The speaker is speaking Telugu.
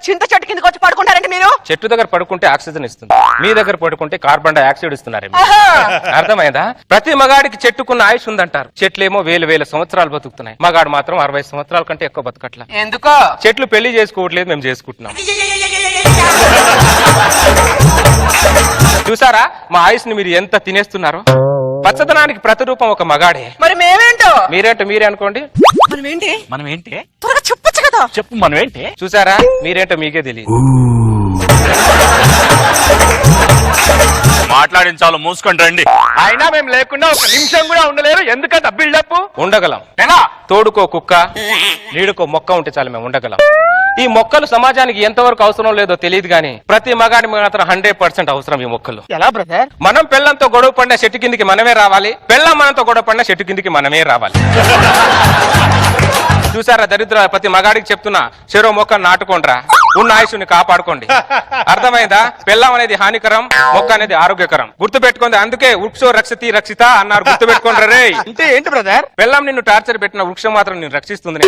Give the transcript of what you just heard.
చింత చెట్టు కిందకి వచ్చి పడుకుంటారండి మీరు? చెట్టు దగ్గర పడుకుంటే ఆక్సిజన్ ఇస్తుంది, మీ దగ్గర పడుకుంటే కార్బన్ డైఆక్సైడ్ ఇస్తున్నారు. అర్థమైందా? ప్రతి మగాడికి చెట్టుకున్న ఆయుష్ ఉందంటారు. చెట్లేమో వేల సంవత్సరాలు బతుకుతున్నాయి, మగాడు మాత్రం 60 సంవత్సరాల కంటే ఎక్కువ బతకట్లా. ఎందుకో? చెట్లు పెళ్లి చేసుకోవట్లేదు, మేము చేసుకుంటున్నాం. చూసారా మా ఆయుష్ ని మీరు ఎంత తినేస్తున్నారో? పచ్చదనానికి ప్రతిరూపం ఒక మగాడే. మరి మేమేంటో? మీరేంటో మీరే అనుకోండి. మనం ఏంటి త్వరగా చెప్పొచ్చు కదా. చెప్పు మనం ఏంటి? చూసారా మీరేంటో మీకే తెలియదు. మాట్లాడించాలో మూసుకొని రండి. అయినా మేము లేకుండా ఒక నిమిషం కూడా ఉండలేరు. ఎందుకంత బిల్డప్? ఉండగలం. తోడుకో కుక్క, నీడుకో మొక్క ఉంటే చాలు మేము ఉండగలం. ఈ మొక్కలు సమాజానికి ఎంతవరకు అవసరం లేదో తెలియదు గానీ ప్రతి మగాడి మాత్రం 100% అవసరం ఈ మొక్కలు. ఎలా బ్రదర్? మనం పెళ్ళంతో గొడవ పడిన చెట్టు కిందికి మనమే రావాలి, పెళ్ళం మనతో గొడవ పడిన చెట్టు కిందికి మనమే రావాలి. చూసారా దరిద్ర, ప్రతి మగాడికి చెప్తున్నా, చెరో మొక్క నాటుకోండ్రా, ఉన్న ఆయుష్ని కాపాడుకోండి. అర్థమైందా? పెళ్ళం అనేది హానికరం, మొక్క అనేది ఆరోగ్యకరం. గుర్తు పెట్టుకోండి. అందుకే వృక్షో రక్షతి రక్షిత అన్నారు. గుర్తు పెట్టుకోండి రే. అంటే ఏంటి బ్రదర్? పెళ్ళం నిన్ను టార్చర్ పెట్టిన వృక్షం మాత్రం నిన్ను రక్షిస్తుంది.